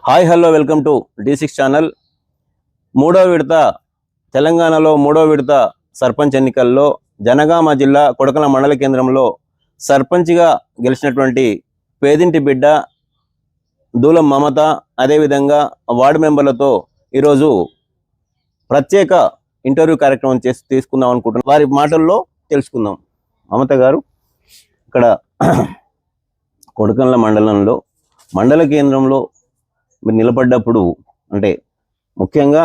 Hi hello welcome to D6 channel. మూడో విడత తెలంగాణలో మూడో విడత సర్పంచ్ ఎన్నికల్లో జనగామ జిల్లా కొడకల మండల కేంద్రంలో సర్పంచ్గా గెలిచినటువంటి పేదింటి బిడ్డ దూలం మమత, అదేవిధంగా వార్డు మెంబర్లతో ఈరోజు ప్రత్యేక ఇంటర్వ్యూ కార్యక్రమం తీసుకుందాం అనుకుంటున్నాం. వారి మాటల్లో తెలుసుకుందాం. మమత గారు, ఇక్కడ కొడకల మండలంలో మండల కేంద్రంలో మీరు నిలబడ్డప్పుడు, అంటే ముఖ్యంగా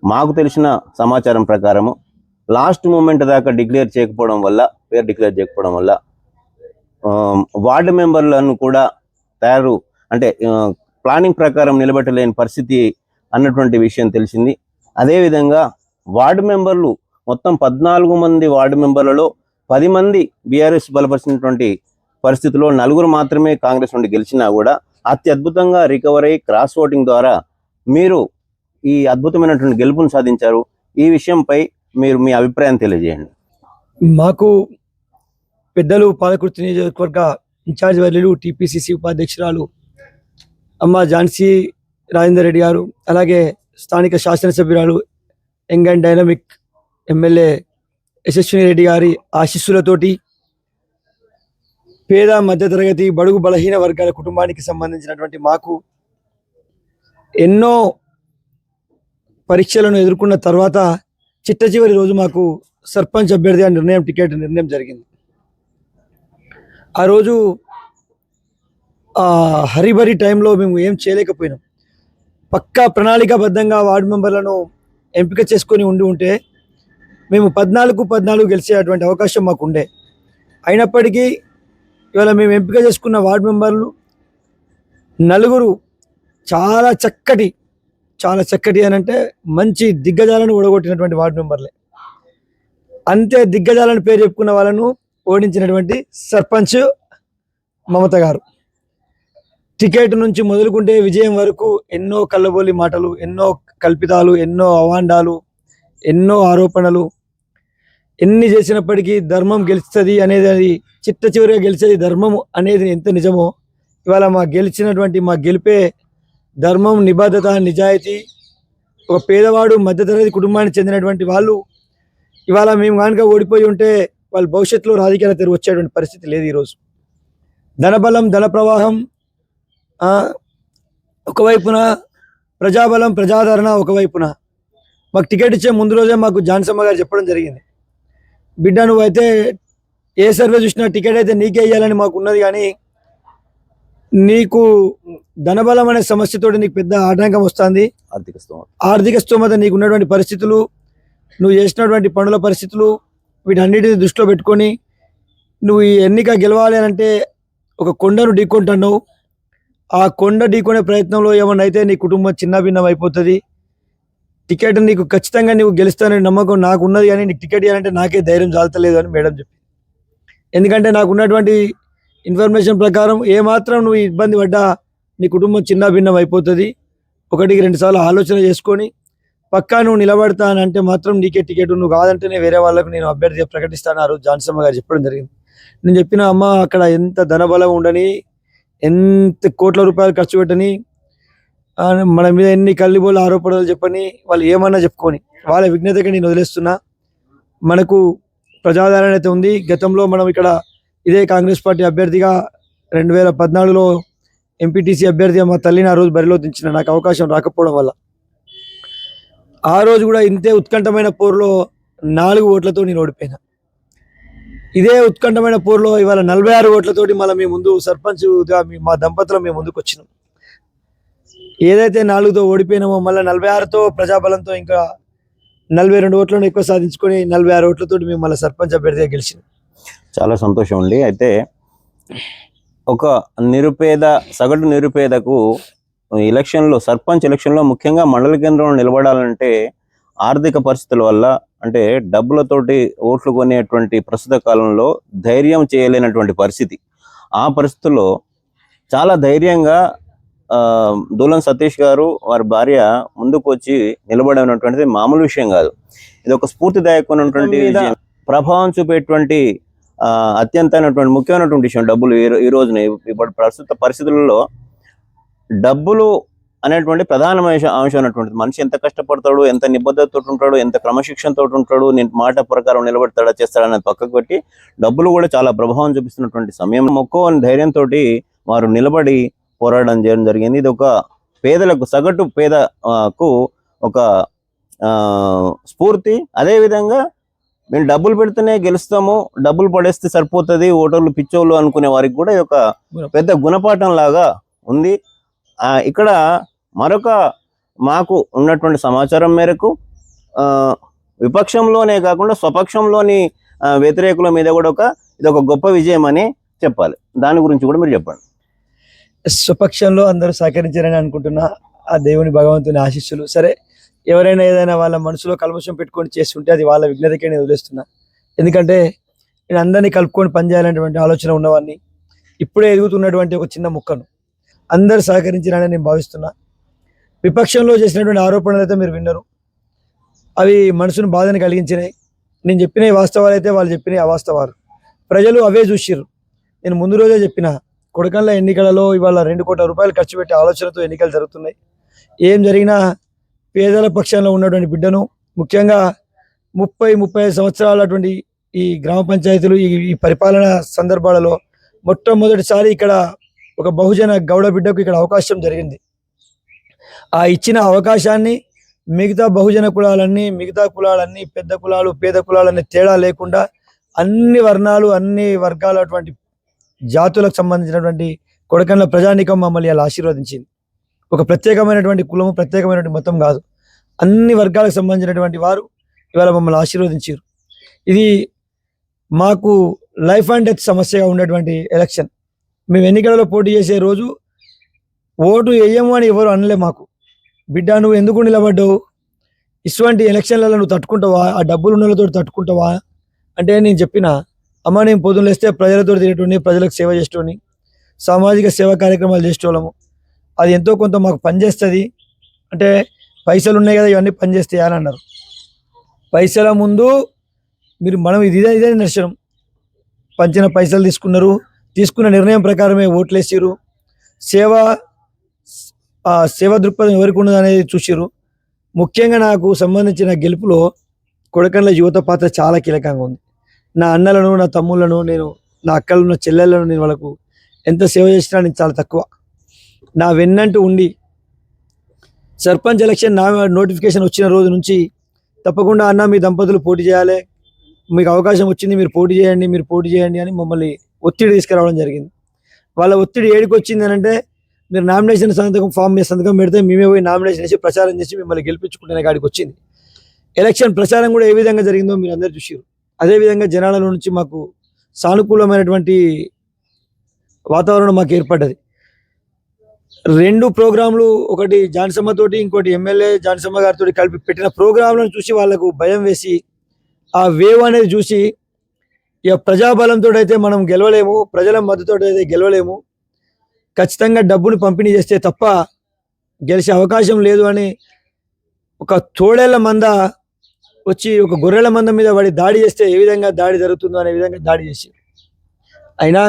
మాకు తెలిసిన సమాచారం ప్రకారము లాస్ట్ మూమెంట్ దాకా పేరు డిక్లేర్ చేయకపోవడం వల్ల వార్డు మెంబర్లను కూడా ప్లానింగ్ ప్రకారం నిలబెట్టలేని పరిస్థితి అన్నటువంటి విషయం తెలిసింది. అదేవిధంగా వార్డు మెంబర్లు మొత్తం 14 మంది వార్డు మెంబర్లలో 10 మంది బీఆర్ఎస్ బలపరిచినటువంటి పరిస్థితిలో 4 మాత్రమే కాంగ్రెస్ నుండి గెలిచినా కూడా అత్యద్భుతంగా రికవర్ అయ్యి క్రాస్ ఓటింగ్ ద్వారా మీరు ఈ అద్భుతమైనటువంటి గెలుపును సాధించారు. ఈ విషయంపై మీరు మీ అభిప్రాయం తెలియజేయండి. మాకు పెద్దలు పాలకుర్తి నియోజకవర్గ ఇన్ఛార్జ్ వర్యులు టీపీసీసీ ఉపాధ్యక్షురాలు అమ్మ ఝాన్సీ రాజేందర్ రెడ్డి గారు, అలాగే స్థానిక శాసనసభ్యురాలు యంగ్ అండ్ డైనమిక్ ఎమ్మెల్యే యశస్విని రెడ్డి గారి ఆశీస్సులతోటి పేద మధ్యతరగతి బడుగు బలహీన వర్గాల కుటుంబానికి సంబంధించినటువంటి మాకు ఎన్నో పరీక్షలను ఎదుర్కొన్న తర్వాత చిట్ట చివరి రోజు మాకు సర్పంచ్ అభ్యర్థి టికెట్ నిర్ణయం జరిగింది. ఆ రోజు హరిబరి టైంలో మేము ఏం చేయలేకపోయినాం. పక్కా ప్రణాళికాబద్ధంగా వార్డు మెంబర్లను ఎంపిక చేసుకొని ఉంటే మేము 14 గెలిచేటువంటి అవకాశం మాకు ఉండే. అయినప్పటికీ ఇవాళ మేము ఎంపిక చేసుకున్న వార్డు మెంబర్లు 4 చాలా చక్కటి అని అంటే మంచి దిగ్గజాలను ఓడగొట్టినటువంటి వార్డు మెంబర్లే. అంతే దిగ్గజాలను పేరు చెప్పుకున్న వాళ్ళను ఓడించినటువంటి సర్పంచ్ మమత గారు. టికెట్ నుంచి మొదలుకుంటే విజయం వరకు ఎన్నో కళ్ళబోలి మాటలు, ఎన్నో కల్పితాలు, ఎన్నో అవాండాలు, ఎన్నో ఆరోపణలు ఎన్ని చేసినప్పటికీ ధర్మం గెలుస్తుంది అనేది, అది చిట్ట చివరిగా గెలిచేది ధర్మం అనేది ఎంత నిజమో ఇవాళ మా గెలిపే ధర్మం, నిబద్ధత, నిజాయితీ. ఒక పేదవాడు మధ్యతరగతి కుటుంబానికి చెందినటువంటి వాళ్ళు ఇవాళ మేము కనుక ఓడిపోయి ఉంటే వాళ్ళ భవిష్యత్తులో రాజకీయాల తెరు వచ్చేటువంటి పరిస్థితి లేదు. ఈరోజు ధనబలం, ధన ప్రవాహం ఒకవైపున, ప్రజాబలం, ప్రజాదరణ ఒకవైపున. మాకు టికెట్ ఇచ్చే ముందు రోజే మాకు ఝాన్సమ్మ గారు చెప్పడం జరిగింది, బిడ్డ నువ్వైతే ఏ సర్వే చూసినా టికెట్ అయితే నీకే ఇవ్వాలని మాకు ఉన్నది, కానీ నీకు ధనబలం అనే సమస్యతో నీకు పెద్ద ఆటంకం వస్తుంది. ఆర్థిక స్తోమత నీకు ఉన్నటువంటి పరిస్థితులు, నువ్వు చేసినటువంటి పనుల పరిస్థితులు, వీటన్నిటిని దృష్టిలో పెట్టుకొని నువ్వు ఈ ఎన్నిక గెలవాలి అని అంటే ఒక కొండను ఢీకొంటున్నావు. ఆ కొండ ఢీకొనే ప్రయత్నంలో ఏమన్నా అయితే నీ కుటుంబం చిన్నభిన్నం అయిపోతుంది. టికెట్ నీకు ఖచ్చితంగా నువ్వు గెలుస్తానని నమ్మకం నాకు ఉన్నది, కానీ నీకు టికెట్ ఇవ్వాలంటే నాకే ధైర్యం చాలతలేదు అని మేడం చెప్పింది. ఎందుకంటే నాకు ఉన్నటువంటి ఇన్ఫర్మేషన్ ప్రకారం ఏమాత్రం నువ్వు ఇబ్బంది పడ్డా నీ కుటుంబం చిన్న భిన్నం అయిపోతుంది. 1-2 సార్లు ఆలోచన చేసుకొని పక్కా నువ్వు నిలబడతా అని అంటే మాత్రం నీకే టికెట్, నువ్వు కాదంటేనే వేరే వాళ్ళకు నేను అభ్యర్థి ప్రకటిస్తాను ఆ రోజు ఝాన్సమ్మ గారు చెప్పడం జరిగింది. నేను చెప్పిన అమ్మ, అక్కడ ఎంత ధనబలం ఉండని, ఎంత కోట్ల రూపాయలు ఖర్చు పెట్టని, మన మీద ఎన్ని కల్లిబోలు ఆరోపణలు చెప్పని, వాళ్ళు ఏమన్నా చెప్పుకొని వాళ్ళ విఘ్నతకి నేను వదిలేస్తున్నా. మనకు ప్రజాదరణ అయితే ఉంది. గతంలో మనం ఇక్కడ ఇదే కాంగ్రెస్ పార్టీ అభ్యర్థిగా 2014లో ఎంపీటీసీ అభ్యర్థిగా మా తల్లిని ఆ రోజు బరిలో దించిన, నాకు అవకాశం రాకపోవడం వల్ల. ఆ రోజు కూడా ఇంతే ఉత్కంఠమైన పోరులో 4 ఓట్లతో నేను ఓడిపోయినా. ఇదే ఉత్కంఠమైన పోరులో ఇవాళ 46 ఓట్లతోటి మళ్ళీ మేము ముందు సర్పంచ్గా మా దంపతులు మేము ముందుకు వచ్చినాం. ఏదైతే 4తో ఓడిపోయినామో మళ్ళీ 46తో ప్రజాబలంతో ఇంకా 42 ఓట్లను ఎక్కువ సాధించుకొని 46 ఓట్లతో మేము మళ్ళీ సర్పంచ్ అభ్యర్థిగా గెలిచినాం. చాలా సంతోషం అండి. అయితే ఒక సగటు నిరుపేదకు సర్పంచ్ ఎలక్షన్లో ముఖ్యంగా మండల కేంద్రంలో నిలబడాలంటే ఆర్థిక పరిస్థితుల వల్ల, అంటే డబ్బులతోటి ఓట్లు కొనేటువంటి ప్రస్తుత కాలంలో ధైర్యం చేయలేనటువంటి పరిస్థితి. ఆ పరిస్థితుల్లో చాలా ధైర్యంగా దూలం సతీష్ గారు, వారి భార్య ముందుకు వచ్చి నిలబడినటువంటిది మామూలు విషయం కాదు. ఇది ఒక స్ఫూర్తిదాయకమైనటువంటి ప్రభావం చూపేటువంటి అత్యంత ముఖ్యమైనటువంటి విషయం డబ్బులు. ఈ రోజున ఇప్పుడు ప్రస్తుత పరిస్థితులలో డబ్బులు అనేటువంటి ప్రధానమైన అంశం అన్నటువంటిది. మనిషి ఎంత కష్టపడతాడు, ఎంత నిబద్ధతతో ఉంటాడు, ఎంత క్రమశిక్షణతో ఉంటాడు, నేను మాట ప్రకారం నిలబడతాడా చేస్తాడా అనేది పక్కకు పెట్టి డబ్బులు కూడా చాలా ప్రభావం చూపిస్తున్నటువంటి సమయం మొక్కువని ధైర్యంతో వారు నిలబడి పోరాడడం చేయడం జరిగింది. ఇది ఒక పేదలకు, సగటు పేదకు ఒక స్ఫూర్తి. అదేవిధంగా మేము డబ్బులు పెడితేనే గెలుస్తాము, డబ్బులు పడేస్తే సరిపోతుంది, ఓటర్లు పిచ్చోళ్ళు అనుకునే వారికి కూడా ఇది ఒక పెద్ద గుణపాఠం లాగా ఉంది. ఇక్కడ మరొక మాకు ఉన్నటువంటి సమాచారం మేరకు విపక్షంలోనే కాకుండా స్వపక్షంలోని వ్యతిరేకుల మీద కూడా ఇది ఒక గొప్ప విజయం అని చెప్పాలి. దాని గురించి కూడా మీరు చెప్పండి. స్వపక్షంలో అందరూ సహకరించారని అనుకుంటున్నా. ఆ దేవుని భగవంతుని ఆశీస్సులు. సరే, ఎవరైనా ఏదైనా వాళ్ళ మనసులో కల్మషం పెట్టుకొని చేస్తుంటే అది వాళ్ళ విఘ్నతకే నేను వదిలేస్తున్నా. ఎందుకంటే నేను అందరినీ కలుపుకొని పనిచేయాలనేటువంటి ఆలోచన ఉన్నవాడిని. ఇప్పుడే ఎదుగుతున్నటువంటి ఒక చిన్న ముక్కను అందరు సహకరించారని నేను భావిస్తున్నా. విపక్షంలో చేసినటువంటి ఆరోపణలు అయితే మీరు విన్నారు, అవి మనసును బాధని కలిగించినాయి. నేను చెప్పిన వాస్తవాలు అయితే వాళ్ళు చెప్పిన అవాస్తవాలు. ప్రజలు అవే చూసిర్రు. నేను ముందు రోజే చెప్పిన, కొడకండ్ల ఎన్నికలలో ఇవాళ 2 కోట్ల రూపాయలు ఖర్చు పెట్టే ఆలోచనతో ఎన్నికలు జరుగుతున్నాయి. ఏం జరిగినా పేదల పక్షంలో ఉన్నటువంటి బిడ్డను, ముఖ్యంగా 30-35 సంవత్సరాలటువంటి ఈ గ్రామ పంచాయతీలు ఈ పరిపాలన సందర్భాలలో మొట్టమొదటిసారి ఇక్కడ ఒక బహుజన గౌడ బిడ్డకు ఇక్కడ అవకాశం జరిగింది. ఆ ఇచ్చిన అవకాశాన్ని మిగతా బహుజన కులాలన్నీ, మిగతా కులాలన్నీ, పెద్ద కులాలు, పేద కులాలన్నీ తేడా లేకుండా అన్ని వర్ణాలు, అన్ని వర్గాలటువంటి జాతులకు సంబంధించినటువంటి కొడకండ్ల ప్రజానీకం మమ్మల్ని అలా ఆశీర్వదించింది. ఒక ప్రత్యేకమైనటువంటి కులము, ప్రత్యేకమైనటువంటి మతం కాదు, అన్ని వర్గాలకు సంబంధించినటువంటి వారు ఇవాళ మమ్మల్ని ఆశీర్వదించారు. ఇది మాకు లైఫ్ అండ్ డెత్ సమస్యగా ఉన్నటువంటి ఎలక్షన్. మేము ఎన్నికలలో పోటీ చేసే రోజు ఓటు వేయము అని ఎవరు అనలే మాకు. బిడ్డ, నువ్వు ఎందుకు నిలబడ్డావు, ఇటువంటి ఎలక్షన్లలో నువ్వు తట్టుకుంటావా, ఆ డబ్బులు ఉన్నతో తట్టుకుంటావా అంటే నేను చెప్పిన, అమ్మ నేను పొద్దున్న లేస్తే ప్రజలతో తినేటోని, ప్రజలకు సేవ చేసేటోని, సామాజిక సేవా కార్యక్రమాలు చేసేటోళ్ళము, అది ఎంతో కొంత మాకు పనిచేస్తుంది అంటే పైసలు ఉన్నాయి కదా ఇవన్నీ పనిచేస్తాయి అని అన్నారు. పైసల ముందు మీరు మనం ఇదే నష్టం. పంచిన పైసలు తీసుకున్నారు, తీసుకున్న నిర్ణయం ప్రకారమే ఓట్లేసారు. సేవ దృక్పథం ఎవరికి ఉన్నది అనేది చూసిరు. ముఖ్యంగా నాకు సంబంధించిన గెలుపులో కొడకండ్ల యువత పాత్ర చాలా కీలకంగా ఉంది. నా అన్నలను, నా తమ్ముళ్ళను, నా అక్కలను, నా చెల్లెళ్ళను నేను వాళ్ళకు ఎంత సేవ చేసినా నేను చాలా తక్కువ. నా వెన్నంటూ ఉండి సర్పంచ్ ఎలక్షన్ నా నోటిఫికేషన్ వచ్చిన రోజు నుంచి తప్పకుండా అన్న మీ దంపతులు పోటీ చేయాలి, మీకు అవకాశం వచ్చింది, మీరు పోటీ చేయండి అని మమ్మల్ని ఒత్తిడి తీసుకురావడం జరిగింది. వాళ్ళ ఒత్తిడి ఏడికి వచ్చింది అని అంటే, మీరు నామినేషన్ ఫామ్ మీద సంతకం పెడితే మేమే పోయి నామినేషన్ వేసి ప్రచారం చేసి మిమ్మల్ని గెలిపించుకుంటున్న కాడికి వచ్చింది. ఎలక్షన్ ప్రచారం కూడా ఏ విధంగా జరిగిందో మీరు అందరూ చూసారు. అదేవిధంగా జనాల నుంచి మాకు సానుకూలమైనటువంటి వాతావరణం మాకు ఏర్పడ్డది. 2 ప్రోగ్రాంలు, ఒకటి జాన్సమ్మ తోటి, ఇంకోటి ఎమ్మెల్యే జాన్సమ్మ గారితో కలిపి పెట్టిన ప్రోగ్రాంలను చూసి వాళ్ళకు భయం వేసి, ఆ వేవ్ అనేది చూసి, ఇక ప్రజాబలంతో అయితే మనం గెలవలేము, ప్రజల మద్దతుతో అయితే గెలవలేము, ఖచ్చితంగా డబ్బును పంపిణీ చేస్తే తప్ప గెలిచే అవకాశం లేదు అని ఒక తోడేళ్ల మంద వచ్చి ఒక గొర్రెల మంద మీద వాడి దాడి చేస్తే ఏ విధంగా దాడి జరుగుతుందో అనే విధంగా దాడి చేసి, అయినా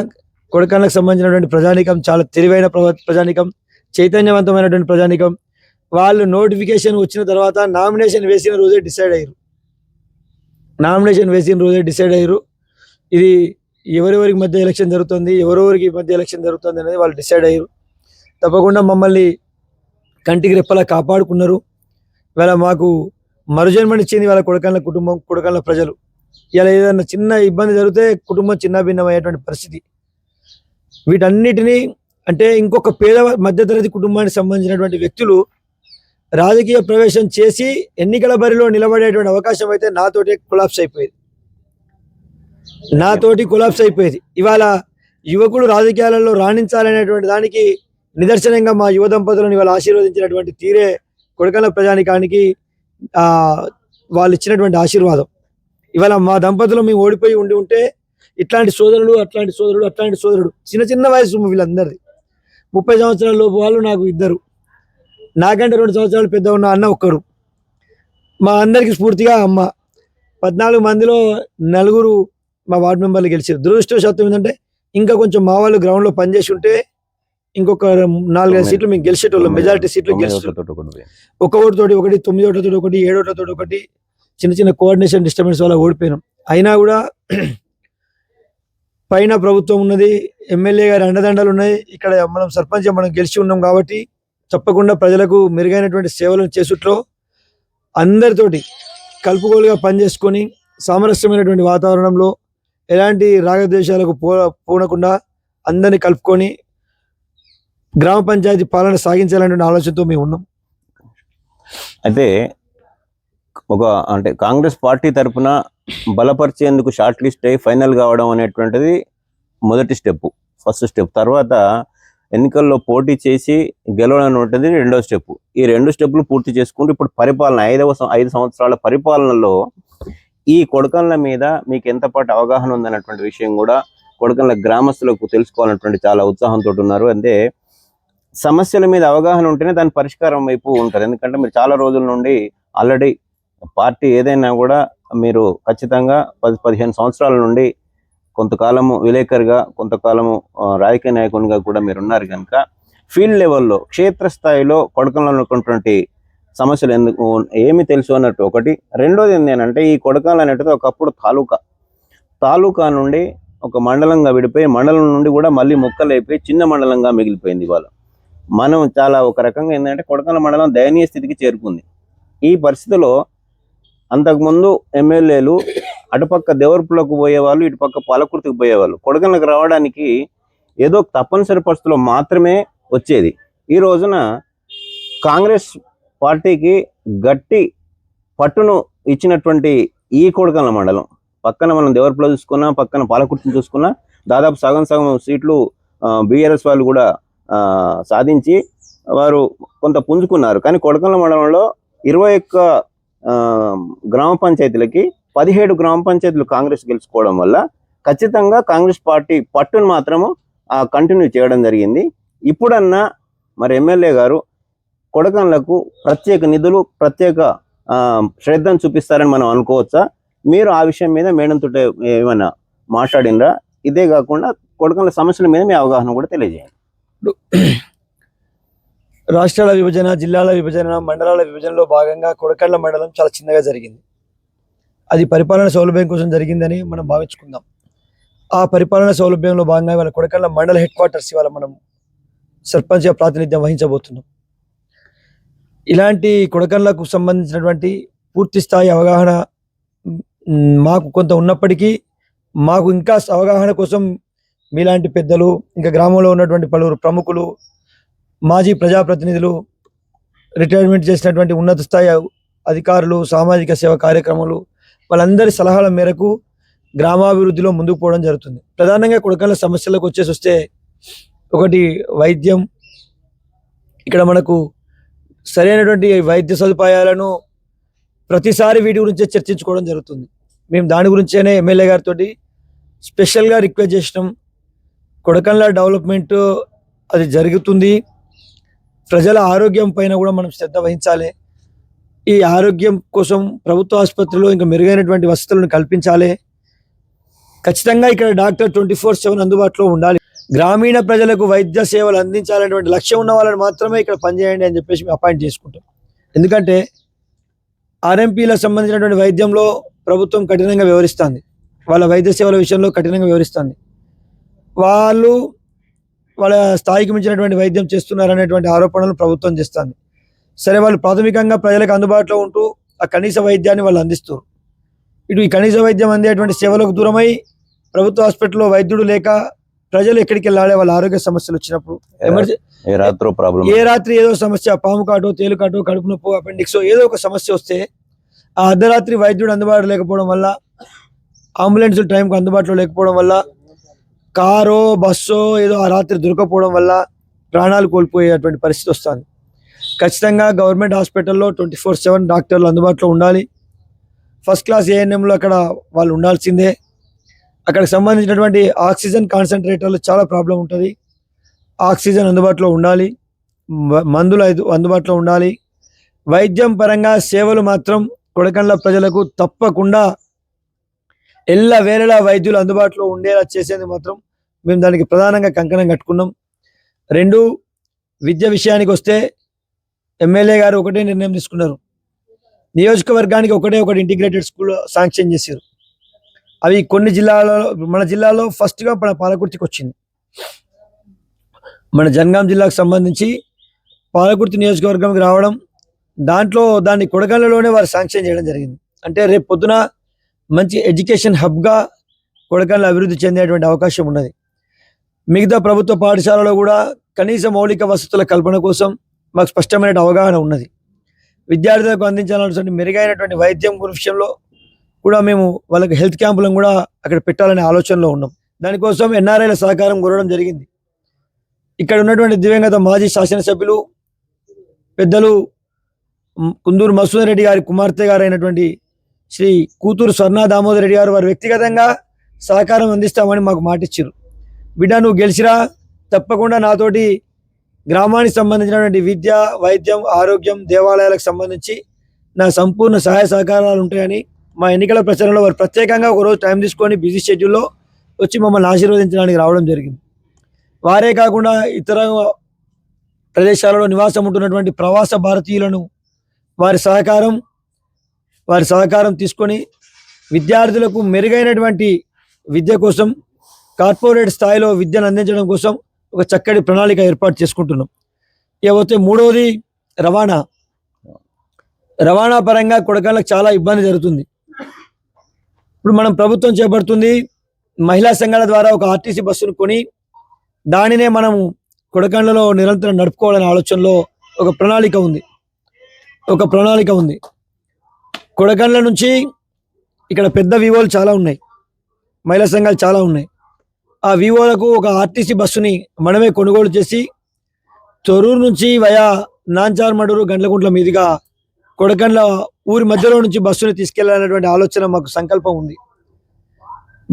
కొడకండ్లకు సంబంధించినటువంటి ప్రజానీకం చాలా తెలివైన ప్రజానీకం, చైతన్యవంతమైనటువంటి ప్రజానీకం. వాళ్ళు నోటిఫికేషన్ వచ్చిన తర్వాత నామినేషన్ వేసిన రోజే డిసైడ్ అయ్యారు. ఇది ఎవరెవరికి మధ్య ఎలక్షన్ జరుగుతుంది, ఎవరెవరికి మధ్య ఎలక్షన్ జరుగుతుంది అనేది వాళ్ళు డిసైడ్ అయ్యారు. తప్పకుండా మమ్మల్ని కంటికి రెప్పలా కాపాడుకున్నారు. ఇవాళ మాకు మరుజన్మనిచ్చింది వాళ్ళ కొడకండ్ల కుటుంబం, కొడకండ్ల ప్రజలు. ఇలా ఏదైనా చిన్న ఇబ్బంది జరిగితే కుటుంబం చిన్న భిన్నమయ్యేటువంటి పరిస్థితి. వీటన్నిటినీ అంటే ఇంకొక పేద మధ్యతరగతి కుటుంబానికి సంబంధించినటువంటి వ్యక్తులు రాజకీయ ప్రవేశం చేసి ఎన్నికల బరిలో నిలబడేటువంటి అవకాశం అయితే నాతోటి కొలాప్స్ అయిపోయేది. ఇవాళ యువకుడు రాజకీయాలలో రాణించాలనేటువంటి దానికి నిదర్శనంగా మా యువ దంపతులను ఇవాళ ఆశీర్వదించినటువంటి తీరే కొడకండ్ల ప్రజానికానికి వాళ్ళు ఇచ్చినటువంటి ఆశీర్వాదం. ఇవాళ మా దంపతులు మేము ఓడిపోయి ఉంటే ఇట్లాంటి సోదరుడు, అట్లాంటి సోదరుడు, చిన్న వయసు వీళ్ళందరిది. 30 సంవత్సరాల లోపు వాళ్ళు నాకు 2, నాకంటే 2 సంవత్సరాలు పెద్ద ఉన్న అన్న ఒక్కరు. మా అందరికి స్ఫూర్తిగా అమ్మ. 14 మందిలో 4 మా వార్డు మెంబర్లు గెలిచారు. దురదృష్టవశాత్తు ఏంటంటే ఇంకా కొంచెం మా వాళ్ళు గ్రౌండ్లో పనిచేసి ఉంటే ఇంకొక 4-5 సీట్లు మేము గెలిచేటోళ్ళం, మెజారిటీ సీట్లు గెలిచేటోళ్ళం. తోటి ఒకటి పోయింది. ఒక ఓటుతోటి ఒకటి, 9 ఓట్లతోటి ఒకటి, 7 ఓట్లతోటి ఒకటి, చిన్న చిన్న కోఆర్డినేషన్ డిస్టర్బెన్స్ వల్ల ఓడిపోయినాం. అయినా కూడా పైన ప్రభుత్వం ఉన్నది, ఎమ్మెల్యే గారి అండదండలు ఉన్నాయి, ఇక్కడ మనం సర్పంచ్ మనం గెలిచి ఉన్నాం కాబట్టి తప్పకుండా ప్రజలకు మెరుగైనటువంటి సేవలను చేసుట్లో అందరితోటి కలుపుకోలుగా పనిచేసుకొని సామరస్యమైనటువంటి వాతావరణంలో ఎలాంటి రాగద్వేషాలకు పూనకుండా అందరినీ కలుపుకొని గ్రామ పంచాయతీ పాలన సాగించాలనే ఆలోచనతో మేము ఉన్నాం. అయితే అంటే కాంగ్రెస్ పార్టీ తరఫున బలపరిచేందుకు షార్ట్ లిస్ట్ అయ్యి ఫైనల్ కావడం అనేటువంటిది మొదటి స్టెప్, ఫస్ట్ స్టెప్. తర్వాత ఎన్నికల్లో పోటీ చేసి గెలవడం ఉంటుంది రెండో స్టెప్. ఈ 2 స్టెప్పులు పూర్తి చేసుకుంటూ ఇప్పుడు పరిపాలన 5 సంవత్సరాల పరిపాలనలో ఈ కొడకండ్ల మీద మీకు ఎంత పాటు అవగాహన ఉందన్నటువంటి విషయం కూడా కొడకండ్ల గ్రామస్తులకు తెలుసుకోవాలన్నటువంటి చాలా ఉత్సాహంతో ఉన్నారు. అంటే సమస్యల మీద అవగాహన ఉంటేనే దాని పరిష్కారం వైపు ఉంటుంది. ఎందుకంటే మీరు చాలా రోజుల నుండి ఆల్రెడీ పార్టీ ఏదైనా కూడా మీరు ఖచ్చితంగా 10-15 సంవత్సరాల నుండి కొంతకాలము విలేకరుగా, కొంతకాలము రాజకీయ నాయకునిగా కూడా మీరు ఉన్నారు కనుక ఫీల్డ్ లెవెల్లో క్షేత్రస్థాయిలో కొడకంలో ఉన్నటువంటి సమస్యలు ఏమి తెలుసు అన్నట్టు ఒకటి. రెండోది ఏంటంటే ఈ కొడకంలు అనేటిది ఒకప్పుడు తాలూకా నుండి ఒక మండలంగా విడిపోయి, మండలం నుండి కూడా మళ్ళీ ముక్కలైపోయి చిన్న మండలంగా మిగిలిపోయింది. ఇవాళ మనం చాలా ఒక రకంగా ఏంటంటే కొడకంల మండలం దయనీయ స్థితికి చేరుకుంది. ఈ పరిస్థితిలో అంతకుముందు ఎమ్మెల్యేలు అటుపక్క దేవరపులకు పోయేవాళ్ళు, ఇటుపక్క పాలకుర్తికి పోయేవాళ్ళు. కొడకంలకు రావడానికి ఏదో తప్పనిసరి పరిస్థితుల్లో మాత్రమే వచ్చేది. ఈ రోజున కాంగ్రెస్ పార్టీకి గట్టి పట్టును ఇచ్చినటువంటి ఈ కొడకంల మండలం పక్కన మనం దేవరపులో చూసుకున్నా, పక్కన పాలకుర్తిని చూసుకున్నా దాదాపు సగం సీట్లు బీఆర్ఎస్ వాళ్ళు కూడా సాధించి వారు కొంత పుంజుకున్నారు. కానీ కొడకంల మండలంలో 21 గ్రామ పంచాయతీలకి 17 గ్రామ పంచాయతీలు కాంగ్రెస్ గెలుచుకోవడం వల్ల ఖచ్చితంగా కాంగ్రెస్ పార్టీ పట్టును మాత్రము కంటిన్యూ చేయడం జరిగింది. ఇప్పుడన్నా మరి ఎమ్మెల్యే గారు కొడకంలకు ప్రత్యేక నిధులు, ప్రత్యేక శ్రద్ధను చూపిస్తారని మనం అనుకోవచ్చా? మీరు ఆ విషయం మీద మేడంతో ఏమైనా మాట్లాడినరా? ఇదే కాకుండా కొడకంల సమస్యల మీద మీ అవగాహన కూడా తెలియజేయండి. రాష్ట్రాల విభజన, జిల్లాల విభజన, మండలాల విభజనలో భాగంగా కొడకండ్ల మండలం చాలా చిన్నగా జరిగింది. అది పరిపాలన సౌలభ్యం కోసం జరిగిందని మనం భావించుకుందాం. ఆ పరిపాలన సౌలభ్యంలో భాగంగా ఇవాళ కొడకండ్ల మండల హెడ్ క్వార్టర్స్ ఇవాళ మనం సర్పంచ్గా ప్రాతినిధ్యం వహించబోతున్నాం. ఇలాంటి కొడకండ్లకు సంబంధించినటువంటి పూర్తి స్థాయి అవగాహన మాకు కొంత ఉన్నప్పటికీ మాకు ఇంకా అవగాహన కోసం మీలాంటి పెద్దలు, ఇంకా గ్రామంలో ఉన్నటువంటి పలువురు ప్రముఖులు, మాజీ ప్రజాప్రతినిధులు, రిటైర్మెంట్ చేసినటువంటి ఉన్నత స్థాయి అధికారులు, సామాజిక సేవ కార్యక్రమాలు వాళ్ళందరి సలహాల మేరకు గ్రామాభివృద్ధిలో ముందుకు పోవడం జరుగుతుంది. ప్రధానంగా కొడకండ్ల సమస్యలకు వస్తే ఒకటి వైద్యం. ఇక్కడ మనకు సరైనటువంటి వైద్య సదుపాయాలను ప్రతిసారి వీటి గురించే చర్చించుకోవడం జరుగుతుంది. మేము దాని గురించేనే ఎమ్మెల్యే గారితో స్పెషల్గా రిక్వెస్ట్ చేసినాం. కొడకండ్ల డెవలప్మెంట్ అది జరుగుతుంది, ప్రజల ఆరోగ్యం పైన కూడా మనం శ్రద్ధ వహించాలి. ఈ ఆరోగ్యం కోసం ప్రభుత్వ ఆసుపత్రిలో ఇంకా మెరుగైనటువంటి వసతులను కల్పించాలి. ఖచ్చితంగా ఇక్కడ డాక్టర్ 24/7 అందుబాటులో ఉండాలి. గ్రామీణ ప్రజలకు వైద్య సేవలు అందించాలనేటువంటి లక్ష్యం ఉన్న వాళ్ళని మాత్రమే ఇక్కడ పనిచేయండి అని చెప్పేసి మేము అపాయింట్ చేసుకుంటాం. ఎందుకంటే ఆర్ఎంపీలకు సంబంధించినటువంటి వైద్యంలో ప్రభుత్వం కఠినంగా వ్యవహరిస్తుంది, వాళ్ళ వైద్య సేవల విషయంలో కఠినంగా వ్యవహరిస్తుంది. వాళ్ళు వాళ్ళ స్థాయికి మించినటువంటి వైద్యం చేస్తున్నారనేటువంటి ఆరోపణలు ప్రభుత్వం చేస్తుంది. సరే, వాళ్ళు ప్రాథమికంగా ప్రజలకు అందుబాటులో ఉంటూ ఆ కనీస వైద్యాన్ని వాళ్ళు అందిస్తారు. ఇటు ఈ కనీస వైద్యం అందేటువంటి సేవలకు దూరమై ప్రభుత్వ హాస్పిటల్లో వైద్యుడు లేక ప్రజలు ఎక్కడికి వెళ్ళాలి వాళ్ళ ఆరోగ్య సమస్యలు వచ్చినప్పుడు, ఏ రాత్రి ఏదో సమస్య, పాము కాటో, తేలు కాటో, కడుపు నొప్పి, అపెండిక్స్ ఏదో ఒక సమస్య వస్తే ఆ అర్ధరాత్రి వైద్యుడు అందుబాటులో లేకపోవడం వల్ల, అంబులెన్స్ టైంకు అందుబాటులో లేకపోవడం వల్ల, కారో బస్సో ఏదో ఆ రాత్రి దొరకపోవడం వల్ల ప్రాణాలు కోల్పోయేటువంటి పరిస్థితి వస్తుంది. ఖచ్చితంగా గవర్నమెంట్ హాస్పిటల్లో 24/7 డాక్టర్లు అందుబాటులో ఉండాలి. ఫస్ట్ క్లాస్ ఏఎన్ఎంలో అక్కడ వాళ్ళు ఉండాల్సిందే. అక్కడికి సంబంధించినటువంటి ఆక్సిజన్ కాన్సన్ట్రేటర్లు చాలా ప్రాబ్లం ఉంటుంది. ఆక్సిజన్ అందుబాటులో ఉండాలి, మందులు అందుబాటులో ఉండాలి. వైద్యం పరంగా సేవలు మాత్రం కొడకండ్ల ప్రజలకు తప్పకుండా వేళలా వైద్యులు అందుబాటులో ఉండేలా చేసేది మాత్రం మేము దానికి ప్రధానంగా కంకణం కట్టుకున్నాం. రెండు, విద్య విషయానికి వస్తే ఎమ్మెల్యే గారు ఒకటే నిర్ణయం తీసుకున్నారు. నియోజకవర్గానికి ఒకటి ఇంటిగ్రేటెడ్ స్కూల్ శాంక్షన్ చేశారు. అవి కొన్ని జిల్లాలలో, మన జిల్లాలో ఫస్ట్గా మన పాలకుర్తికి వచ్చింది. మన జనగాం జిల్లాకు సంబంధించి పాలకుర్తి నియోజకవర్గంకి రావడం, దాంట్లో దాన్ని కొడగళ్ళలోనే వారు శాంక్షన్ చేయడం జరిగింది. అంటే రేపు పొద్దున మంచి ఎడ్యుకేషన్ హబ్గా కొడగళ్ళ అభివృద్ధి చెందేటువంటి అవకాశం ఉన్నది. మిగతా ప్రభుత్వ పాఠశాలలో కూడా కనీస మౌలిక వసతుల కల్పన కోసం మాకు స్పష్టమైన అవగాహన ఉన్నది. విద్యార్థులకు అందించాల్సిన మెరుగైనటువంటి వైద్యం విషయంలో కూడా మేము వాళ్ళకి హెల్త్ క్యాంపులను కూడా అక్కడ పెట్టాలనే ఆలోచనలో ఉన్నాం. దానికోసం ఎన్ఆర్ఐల సహకారం కోరడం జరిగింది. ఇక్కడ ఉన్నటువంటి దివంగత మాజీ శాసనసభ్యులు పెద్దలు కుందూరు మసూదన్ రెడ్డి గారి కుమార్తె గారు అయినటువంటి శ్రీ కూతురు స్వర్ణ దామోదర్ రెడ్డి గారు వారు వ్యక్తిగతంగా సహకారం అందిస్తామని మాకు మాటిచ్చారు. బిడ్డ నువ్వు గెలిచిరా, తప్పకుండా నాతోటి గ్రామానికి సంబంధించినటువంటి విద్య, వైద్యం, ఆరోగ్యం, దేవాలయాలకు సంబంధించి నా సంపూర్ణ సహాయ సహకారాలు ఉంటాయని మా ఎన్నికల ప్రచారంలో వారు ప్రత్యేకంగా ఒకరోజు టైం తీసుకొని బిజీ షెడ్యూల్లో వచ్చి మమ్మల్ని ఆశీర్వదించడానికి రావడం జరిగింది. వారే కాకుండా ఇతర ప్రదేశాలలో నివాసం ఉంటున్నటువంటి ప్రవాస భారతీయులను వారి సహకారం తీసుకొని విద్యార్థులకు మెరుగైనటువంటి విద్య కోసం, కార్పొరేట్ స్థాయిలో విద్యను అందించడం కోసం ఒక చక్కటి ప్రణాళిక ఏర్పాటు చేసుకుంటున్నాం. ఇకపోతే మూడవది రవాణా పరంగా కొడకళ్ళకు చాలా ఇబ్బంది జరుగుతుంది. ఇప్పుడు మనం ప్రభుత్వం చేపడుతుంది, మహిళా సంఘాల ద్వారా ఒక ఆర్టీసీ బస్సును కొని దానినే మనం కొడకండ్లలో నిరంతరం నడుపుకోవాలనే ఆలోచనలో ఒక ప్రణాళిక ఉంది. కొడకండ్ల నుంచి ఇక్కడ పెద్ద వివోలు చాలా ఉన్నాయి, మహిళా సంఘాలు చాలా ఉన్నాయి. ఆ వివోలకు ఒక ఆర్టీసీ బస్సుని మనమే కొనుగోలు చేసి తొర్రూరు నుంచి వయా నాంచార్ మడూరు గండ్లకుంట్ల మీదుగా కొడకండ్ల ఊరి మధ్యలో నుంచి బస్సుని తీసుకెళ్లాలనేటువంటి ఆలోచన మాకు సంకల్పం ఉంది.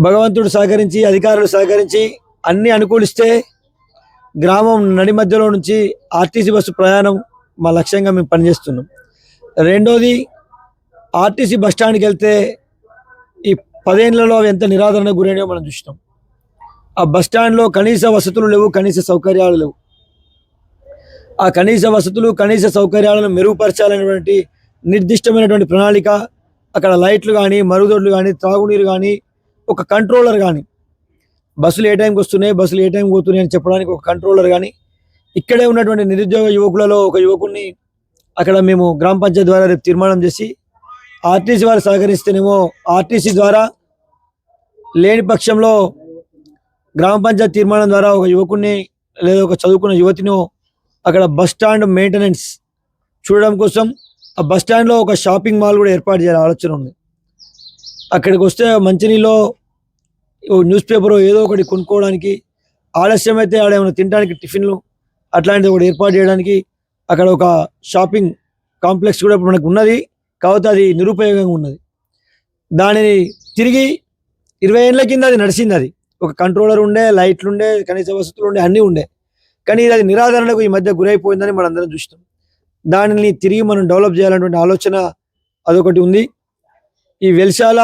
భగవంతుడు సహకరించి, అధికారులు సహకరించి అన్ని అనుకూలిస్తే గ్రామం నడి మధ్యలో నుంచి ఆర్టీసీ బస్సు ప్రయాణం మా లక్ష్యంగా మేము పనిచేస్తున్నాం. రెండోది, ఆర్టీసీ బస్టాండ్కి వెళ్తే ఈ 10 ఏళ్లలో అవి ఎంత నిరాదరణకు గురైనాయో మనం చూసినాం. ఆ బస్టాండ్లో కనీస వసతులు లేవు, కనీస సౌకర్యాలు లేవు. ఆ కనీస వసతులు, కనీస సౌకర్యాలను మెరుగుపరచాలనేటువంటి నిర్దిష్టమైనటువంటి ప్రణాళిక, అక్కడ లైట్లు కానీ, మరుగుదొడ్లు కానీ, త్రాగునీరు కానీ, ఒక కంట్రోలర్ కానీ, బస్సులు ఏ టైంకి వస్తున్నాయి, బస్సులు ఏ టైంకి పోతున్నాయి అని చెప్పడానికి ఒక కంట్రోలర్ కానీ, ఇక్కడే ఉన్నటువంటి నిరుద్యోగ యువకులలో ఒక యువకుడిని అక్కడ మేము గ్రామ పంచాయతీ ద్వారా రేపు తీర్మానం చేసి, ఆర్టీసీ వారు సహకరిస్తేనేమో ఆర్టీసీ ద్వారా, లేని పక్షంలో గ్రామ పంచాయతీ తీర్మానం ద్వారా ఒక యువకుడిని లేదా ఒక చదువుకున్న యువతిని అక్కడ బస్ స్టాండ్ మెయింటెనెన్స్ చూడడం కోసం ఆ బస్ స్టాండ్లో ఒక షాపింగ్ మాల్ కూడా ఏర్పాటు చేయాలని ఆలోచన ఉంది. అక్కడికి వస్తే మంచినీళ్ళు, న్యూస్ పేపర్ ఏదో ఒకటి కొనుక్కోవడానికి, ఆలస్యం అయితే ఆడ ఏమైనా తినడానికి టిఫిన్లు అట్లాంటిది ఒకటి ఏర్పాటు చేయడానికి అక్కడ ఒక షాపింగ్ కాంప్లెక్స్ కూడా ఇప్పుడు మనకు ఉన్నది. కాకపోతే అది నిరుపయోగంగా ఉన్నది. దానిని తిరిగి 20 ఏళ్ల కింద అది నడిచింది. అది ఒక కంట్రోలర్ ఉండే, లైట్లు ఉండే, కనీస వసతులు ఉండే, అన్నీ ఉండే. కానీ అది నిరాదరణకు ఈ మధ్య గురైపోయిందని మనందరం చూస్తాం. దానిని తిరిగి మనం డెవలప్ చేయాలనేటువంటి ఆలోచన అదొకటి ఉంది. ఈ వెల్శాల,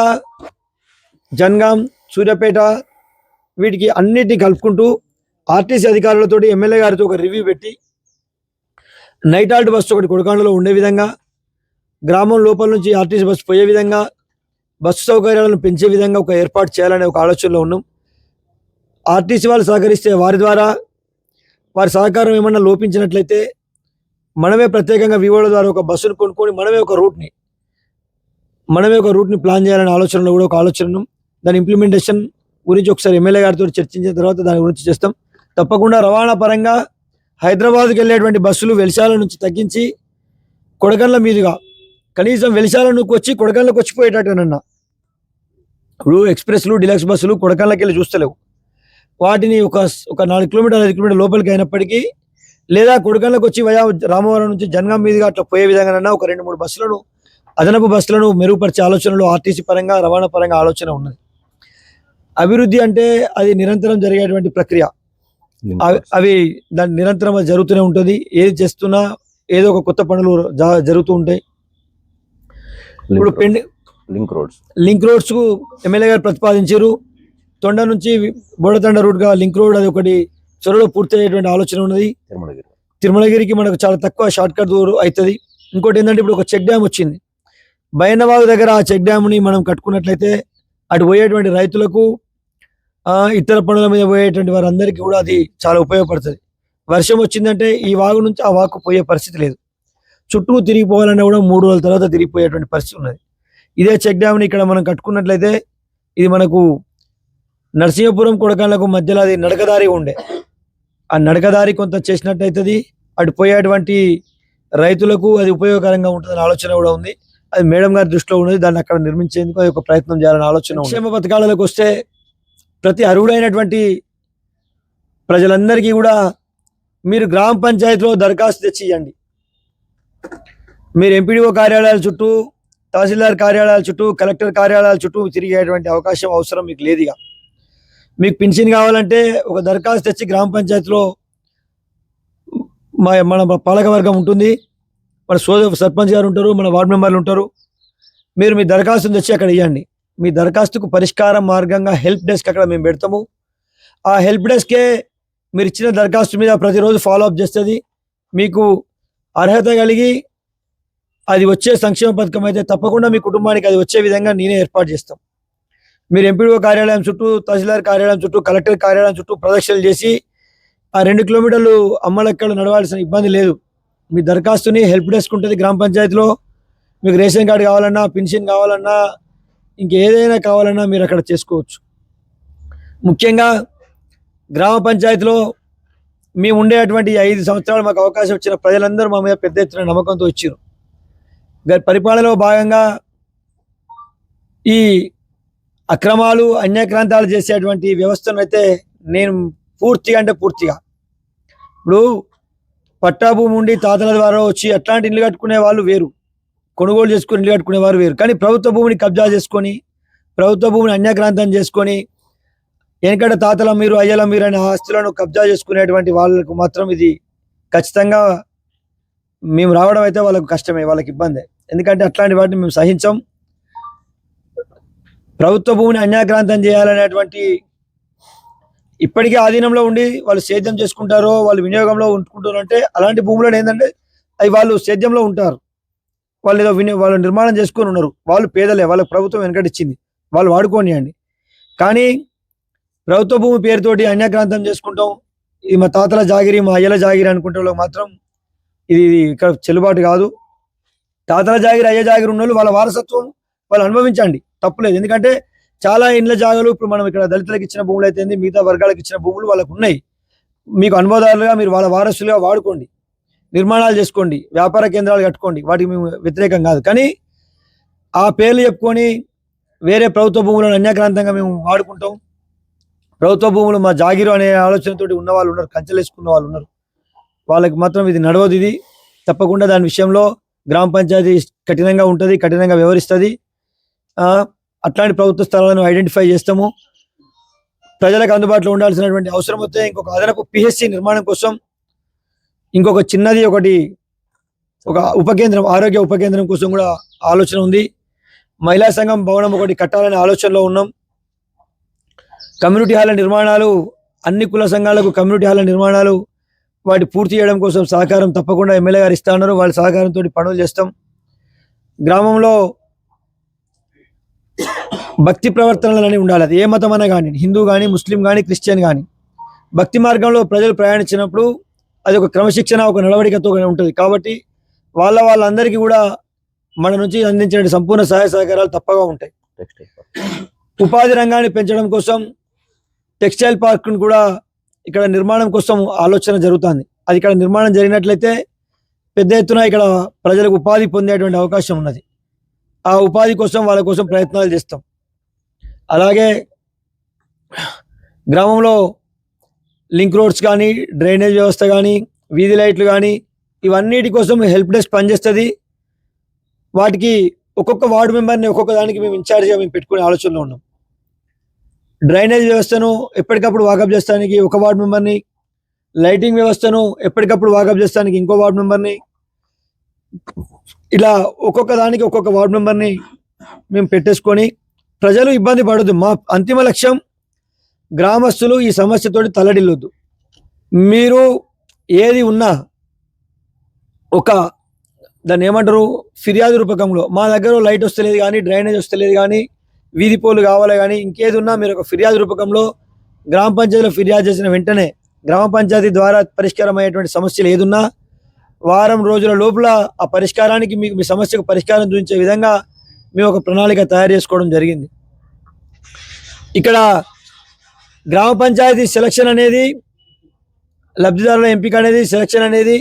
జనగాం, సూర్యాపేట వీటికి అన్నిటిని కలుపుకుంటూ ఆర్టీసీ అధికారులతో, ఎమ్మెల్యే గారితో ఒక రివ్యూ పెట్టి నైట్ హాల్ట్ బస్సు ఒకటి కొడకాండలో ఉండే విధంగా, గ్రామం లోపల నుంచి ఆర్టీసీ బస్సు పోయే విధంగా, బస్సు సౌకర్యాలను పెంచే విధంగా ఒక ఏర్పాటు చేయాలనే ఒక ఆలోచనలో ఉన్నాం. ఆర్టీసీ వాళ్ళు సహకరిస్తే వారి ద్వారా, వారి సహకారం ఏమన్నా లోపించినట్లయితే మనమే ప్రత్యేకంగా వివోల ద్వారా ఒక బస్సును కొనుక్కొని మనమే ఒక రూట్ని ప్లాన్ చేయాలనే ఆలోచనలో కూడా ఒక ఆలోచన ఉన్నాం. దాని ఇంప్లిమెంటేషన్ గురించి ఒకసారి ఎమ్మెల్యే గారితో చర్చించిన తర్వాత దాని గురించి చేస్తాం. తప్పకుండా రవాణా పరంగా హైదరాబాద్కి వెళ్ళేటువంటి బస్సులు వెలిశాల నుంచి తగ్గించి కొడగళ్ళ మీదుగా, కనీసం వెలిశాల నుంచి వచ్చి కొడగళ్ళకి వచ్చిపోయేటట్టునన్నా. ఇప్పుడు ఎక్స్ప్రెస్లు, డిలక్స్ బస్సులు కొడగళ్ళకి వెళ్ళి చూస్తలేవు. వాటిని ఒక 4 కిలోమీటర్లు 5 కిలోమీటర్ల లోపలికి అయినప్పటికీ, లేదా కొడగళ్ళకి వచ్చి వయా రామవరం నుంచి జనగాం మీదుగా అట్లా పోయే విధంగానన్నా ఒక 2-3 బస్సులను, అదనపు బస్సులను మెరుగుపరిచే ఆలోచనలో ఆర్టీసీ పరంగా, రవాణా పరంగా ఆలోచన ఉన్నది. అభివృద్ధి అంటే అది నిరంతరం జరిగేటువంటి ప్రక్రియ. అవి దాని నిరంతరం అది జరుగుతూనే ఉంటుంది. ఏది చేస్తున్నా ఏదో ఒక కొత్త పనులు జరుగుతూ ఉంటాయి. ఇప్పుడు లింక్ రోడ్స్ కు ఎమ్మెల్యే గారు ప్రతిపాదించారు. తొండ నుంచి బోడతండ రూట్గా లింక్ రోడ్ అది ఒకటి త్వరలో పూర్తయ్యేటువంటి ఆలోచన ఉన్నది. తిరుమలగిరి. తిరుమలగిరికి మనకు చాలా తక్కువ షార్ట్ కట్ దూరం అవుతుంది. ఇంకోటి ఏంటంటే ఇప్పుడు ఒక చెక్ డ్యామ్ వచ్చింది బైనవాగు దగ్గర. ఆ చెక్ డ్యామ్ని మనం కట్టుకున్నట్లయితే అటు పోయేటువంటి రైతులకు ఇతర పనుల మీద పోయేటువంటి వారందరికీ కూడా అది చాలా ఉపయోగపడుతుంది. వర్షం వచ్చిందంటే ఈ వాగు నుంచి ఆ వాగు పోయే పరిస్థితి లేదు. చుట్టూ తిరిగిపోవాలన్నా కూడా 3 రోజుల తర్వాత తిరిగిపోయేటువంటి పరిస్థితి ఉన్నది. ఇదే చెక్ డ్యామ్ని ఇక్కడ మనం కట్టుకున్నట్లయితే ఇది మనకు నరసింహపురం కొడకాళ్ళకు మధ్యలో అది నడకదారి ఉండే, ఆ నడకదారి కొంత చేసినట్టయితుంది. అటు పోయేటువంటి రైతులకు అది ఉపయోగకరంగా ఉంటుందనే ఆలోచన కూడా ఉంది. అది మేడం గారి దృష్టిలో ఉన్నది. దాన్ని అక్కడ నిర్మించేందుకు అది ఒక ప్రయత్నం చేయాలనే ఆలోచన ఉంది. సంక్షేమ పథకాలకు వస్తే ప్రతి అర్హుడైనటువంటి ప్రజలందరికీ కూడా మీరు గ్రామ పంచాయతీలో దరఖాస్తు తెచ్చి ఇవ్వండి. మీరు ఎంపీడీఓ కార్యాలయాల చుట్టూ, తహసీల్దార్ కార్యాలయాల చుట్టూ, కలెక్టర్ కార్యాలయాల చుట్టూ తిరిగేటువంటి అవకాశం అవసరం మీకు లేదు. ఇక మీకు పింఛన్ కావాలంటే ఒక దరఖాస్తు తెచ్చి గ్రామ పంచాయతీలో మన పాలకవర్గం ఉంటుంది, మన సర్పంచ్ గారు ఉంటారు, మన వార్డు మెంబర్లు ఉంటారు. మీరు మీ దరఖాస్తును తెచ్చి అక్కడ ఇవ్వండి. మీ దరఖాస్తుకు పరిష్కార మార్గంగా హెల్ప్ డెస్క్ అక్కడ మేము పెడతాము. ఆ హెల్ప్ డెస్కే మీరు ఇచ్చిన దరఖాస్తు మీద ప్రతిరోజు ఫాలో అప్ చేస్తుంది. మీకు అర్హత కలిగి అది వచ్చే సంక్షేమ పథకం అయితే తప్పకుండా మీ కుటుంబానికి అది వచ్చే విధంగా నేనే ఏర్పాటు చేస్తాం. మీరు ఎంపీడీఓ కార్యాలయం చుట్టూ, తహసీల్దార్ కార్యాలయం చుట్టూ, కలెక్టర్ కార్యాలయం చుట్టూ ప్రదక్షిణలు చేసి ఆ 2 కిలోమీటర్లు అమ్మలెక్కలు నడవాల్సిన ఇబ్బంది లేదు. మీ దరఖాస్తుని హెల్ప్ డెస్క్ ఉంటుంది గ్రామ పంచాయతీలో. మీకు రేషన్ కార్డు కావాలన్నా, పెన్షన్ కావాలన్నా, ఇంకేదైనా కావాలన్నా మీరు అక్కడ చేసుకోవచ్చు. ముఖ్యంగా గ్రామ పంచాయతీలో మేము ఉండేటువంటి 5 సంవత్సరాలు మాకు అవకాశం వచ్చిన ప్రజలందరూ మా మీద పెద్ద ఎత్తున నమ్మకంతో ఇచ్చారు. పరిపాలనలో భాగంగా ఈ అక్రమాలు, అన్యాక్రాంతాలు చేసేటువంటి వ్యవస్థను అయితే నేను పూర్తిగా ఇప్పుడు పట్టా భూమి ఉండి తాతల ద్వారా వచ్చి అట్లాంటి ఇల్లు కట్టుకునే వాళ్ళు వేరు, కొనుగోలు చేసుకుని ఇల్లు కట్టుకునేవారు వేరు. కానీ ప్రభుత్వ భూమిని కబ్జా చేసుకొని, ప్రభుత్వ భూమిని అన్యాక్రాంతం చేసుకొని, వెనకట తాతల మీరు అయ్యల మీరు అనే ఆస్తులను కబ్జా చేసుకునేటువంటి వాళ్ళకు మాత్రం ఇది ఖచ్చితంగా మేము రావడం అయితే వాళ్ళకు కష్టమే, వాళ్ళకి ఇబ్బందే. ఎందుకంటే అట్లాంటి వాటిని మేము సహించాం. ప్రభుత్వ భూమిని అన్యాక్రాంతం చేయాలనేటువంటి ఇప్పటికీ ఆధీనంలో ఉండి వాళ్ళు సేద్యం చేసుకుంటారో, వాళ్ళు వినియోగంలో ఉంటుకుంటారో అంటే అలాంటి భూములను ఏంటంటే అవి వాళ్ళు సేద్యంలో ఉంటారు, వాళ్ళు ఏదో వాళ్ళు నిర్మాణం చేసుకొని ఉన్నారు, వాళ్ళు పేదలే, వాళ్ళకి ప్రభుత్వం వెనకటిచ్చింది, వాళ్ళు వాడుకోనియండి. కానీ ప్రభుత్వ భూమి పేరుతోటి అన్యాక్రాంతం చేసుకుంటాం, ఇది మా తాతల జాగిరి, మా అయ్యల జాగిరి అనుకుంటే మాత్రం ఇది ఇక్కడ చెల్లుబాటు కాదు. తాతల జాగిరి, అయ్య జాగిరి ఉన్న వాళ్ళు వాళ్ళ వారసత్వం వాళ్ళు అనుభవించండి, తప్పులేదు. ఎందుకంటే చాలా ఇండ్ల జాగాలు ఇప్పుడు మనం ఇక్కడ దళితులకు ఇచ్చిన భూములు అయితే మిగతా వర్గాలకు ఇచ్చిన భూములు వాళ్ళకు ఉన్నాయి. మీకు అనుభవదారులుగా మీరు వాళ్ళ వారసులుగా వాడుకోండి, నిర్మాణాలు చేసుకోండి, వ్యాపార కేంద్రాలు కట్టుకోండి, వాటికి మేము వ్యతిరేకం కాదు. కానీ ఆ పేర్లు చెప్పుకొని వేరే ప్రభుత్వ భూములను అన్యాక్రాంతంగా మేము వాడుకుంటాం. ప్రభుత్వ భూములు మా జాగిరు అనే ఆలోచనతోటి ఉన్న వాళ్ళు ఉన్నారు, కంచెలు వేసుకున్న వాళ్ళు ఉన్నారు, వాళ్ళకి మాత్రం ఇది నడవదు. ఇది తప్పకుండా దాని విషయంలో గ్రామ పంచాయతీ కఠినంగా ఉంటుంది, కఠినంగా వ్యవహరిస్తుంది. అట్లాంటి ప్రభుత్వ స్థలాలను ఐడెంటిఫై చేస్తాము. ప్రజలకు అందుబాటులో ఉండాల్సినటువంటి అవసరం వస్తే ఇంకొక అదనపు పిహెచ్సి నిర్మాణం కోసం ఇంకొక చిన్నది ఒక ఉపకేంద్రం, ఆరోగ్య ఉపకేంద్రం కోసం కూడా ఆలోచన ఉంది. మహిళా సంఘం భవనం ఒకటి కట్టాలనే ఆలోచనలో ఉన్నాం. కమ్యూనిటీ హాల్ల నిర్మాణాలు, అన్ని కుల సంఘాలకు కమ్యూనిటీ హాల్ల నిర్మాణాలు వాటి పూర్తి చేయడం కోసం సహకారం తప్పకుండా ఎమ్మెల్యే గారు ఇస్తా ఉన్నారు. వాళ్ళ సహకారంతో పనులు చేస్తాం. గ్రామంలో భక్తి ప్రవర్తనలని ఉండాలి. అది ఏ మతం అన్నా కానీ, హిందూ కానీ, ముస్లిం కానీ, క్రిస్టియన్ కానీ, భక్తి మార్గంలో ప్రజలు ప్రయాణించినప్పుడు అది ఒక క్రమశిక్షణ, ఒక నడవడికతో ఉంటుంది. కాబట్టి వాళ్ళందరికీ కూడా మన నుంచి అందించే సంపూర్ణ సహాయ సహకారాలు తప్పగా ఉంటాయి. ఉపాధి రంగాన్ని పెంచడం కోసం టెక్స్టైల్ పార్క్ను కూడా ఇక్కడ నిర్మాణం కోసం ఆలోచన జరుగుతుంది. అది ఇక్కడ నిర్మాణం జరిగినట్లయితే పెద్ద ఎత్తున ఇక్కడ ప్రజలకు ఉపాధి పొందేటువంటి అవకాశం ఉన్నది. ఆ ఉపాధి కోసం వాళ్ళ కోసం ప్రయత్నాలు చేస్తాం. అలాగే గ్రామంలో లింక్ రోడ్స్ కానీ, డ్రైనేజ్ వ్యవస్థ కానీ, వీధి లైట్లు కానీ, ఇవన్నిటి కోసం హెల్ప్ డెస్క్ పనిచేస్తుంది. వాటికి ఒక్కొక్క వార్డు మెంబర్ని ఒక్కొక్క దానికి మేము ఇన్ఛార్జ్గా మేము పెట్టుకునే ఆలోచనలో ఉన్నాం. డ్రైనేజ్ వ్యవస్థను ఎప్పటికప్పుడు వాకప్ చేస్తానికి ఒక వార్డు మెంబర్ని, లైటింగ్ వ్యవస్థను ఎప్పటికప్పుడు వాకప్ చేస్తానికి ఇంకో వార్డు మెంబర్ని, ఇలా ఒక్కొక్క దానికి ఒక్కొక్క వార్డు మెంబర్ని మేము పెట్టేసుకొని ప్రజలు ఇబ్బంది పడద్దు. మా అంతిమ లక్ష్యం గ్రామస్తులు ఈ సమస్యతోటి తల్లడిల్లొద్దు. మీరు ఏది ఉన్నా ఒక దాన్ని ఏమంటారు ఫిర్యాదు రూపకంలో మా దగ్గర లైట్ వస్తలేదు కానీ డ్రైనేజ్ వస్తలేదు కానీ వీధి పోలు కావాలి కానీ ఇంకేది ఉన్నా మీరు ఒక ఫిర్యాదు రూపకంలో గ్రామ పంచాయతీలో ఫిర్యాదు చేసిన వెంటనే గ్రామ పంచాయతీ ద్వారా పరిష్కారం అయ్యేటువంటి సమస్యలు ఏదున్నా వారం రోజుల లోపల ఆ పరిష్కారానికి మీకు మీ సమస్యకు పరిష్కారం చూపించే విధంగా మేము ఒక ప్రణాళిక తయారు చేసుకోవడం జరిగింది. ఇక్కడ గ్రామ పంచాయతీ సెలక్షన్ అనేది లబ్ధిదారుల ఎంపిక అనేది సెలక్షన్ అనేది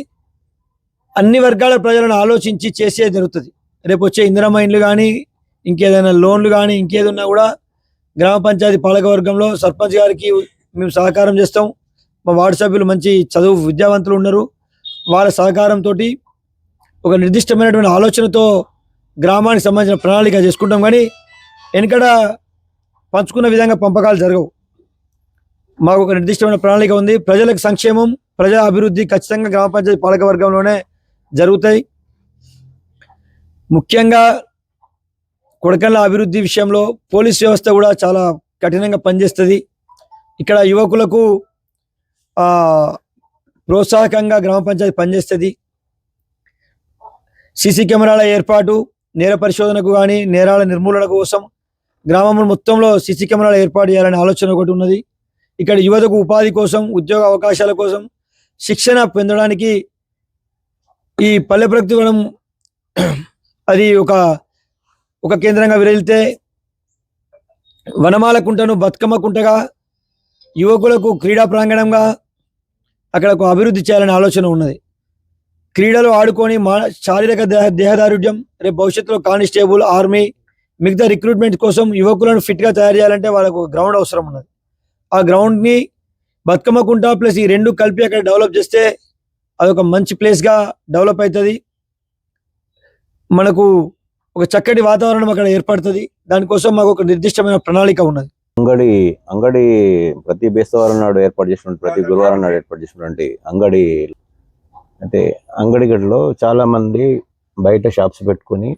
అన్ని వర్గాల ప్రజలను ఆలోచించి చేసే జరుగుతుంది. రేపు వచ్చే ఇందిరమ్మ ఇండ్లు కానీ ఇంకేదైనా లోన్లు కానీ ఇంకేదన్నా కూడా గ్రామ పంచాయతీ పాలకవర్గంలో సర్పంచ్ గారికి మేము సహకారం చేస్తాం. మా వార్డు సభ్యులు మంచి చదువు విద్యావంతులు ఉన్నారు. వాళ్ళ సహకారంతో ఒక నిర్దిష్టమైనటువంటి ఆలోచనతో గ్రామానికి సంబంధించిన ప్రణాళిక చేసుకుంటాం. కానీ వెనుకడ పంచుకున్న విధంగా పంపకాలు జరగవు. మాకు ఒక నిర్దిష్టమైన ప్రణాళిక ఉంది. ప్రజలకు సంక్షేమం ప్రజా అభివృద్ధి ఖచ్చితంగా గ్రామ పంచాయతీ పాలకవర్గంలోనే జరుగుతాయి. ముఖ్యంగా కొడకండ్ల అభివృద్ధి విషయంలో పోలీస్ వ్యవస్థ కూడా చాలా కఠినంగా పనిచేస్తుంది. ఇక్కడ యువకులకు ప్రోత్సాహకంగా గ్రామ పంచాయతీ పనిచేస్తుంది. సీసీ కెమెరాల ఏర్పాటు నేర పరిశోధనకు కానీ నేరాల నిర్మూలన కోసం గ్రామం మొత్తంలో సీసీ కెమెరాలు ఏర్పాటు చేయాలనే ఆలోచన ఒకటి ఉన్నది. ఇక్కడ యువతకు ఉపాధి కోసం ఉద్యోగ అవకాశాల కోసం శిక్షణ పొందడానికి ఈ పల్లె ప్రగతి వనం అది ఒక కేంద్రంగా విరలితే వనమాల కుంటను బతుకమ్మ కుంటగా యువకులకు క్రీడా ప్రాంగణంగా అక్కడ ఒక అభివృద్ధి చేయాలనే ఆలోచన ఉన్నది. క్రీడలు ఆడుకొని శారీరక దేహదారుఢ్యం రేపు భవిష్యత్తులో కానిస్టేబుల్ ఆర్మీ మిగతా రిక్రూట్మెంట్ కోసం యువకులను ఫిట్గా తయారు చేయాలంటే వాళ్ళకు గ్రౌండ్ అవసరం ఉన్నది. ఆ గ్రౌండ్ని బతుకమ్మ కుంట ప్లస్ ఈ రెండు కలిపి అక్కడ డెవలప్ చేస్తే అదొక మంచి ప్లేస్గా డెవలప్ అవుతుంది. మనకు ఒక చక్కటి వాతావరణం అక్కడ ఏర్పడుతుంది. దానికోసం మాకు ఒక నిర్దిష్టమైన ప్రణాళిక ఉన్నది. అంగడి ప్రతి బేస్తవారం నాడు ఏర్పాటు చేసినటువంటి ప్రతి గురువారం నాడు ఏర్పాటు చేసినటువంటి అంగడి అంటే అంగడి గడిలో చాలా మంది బయట షాప్స్ పెట్టుకొని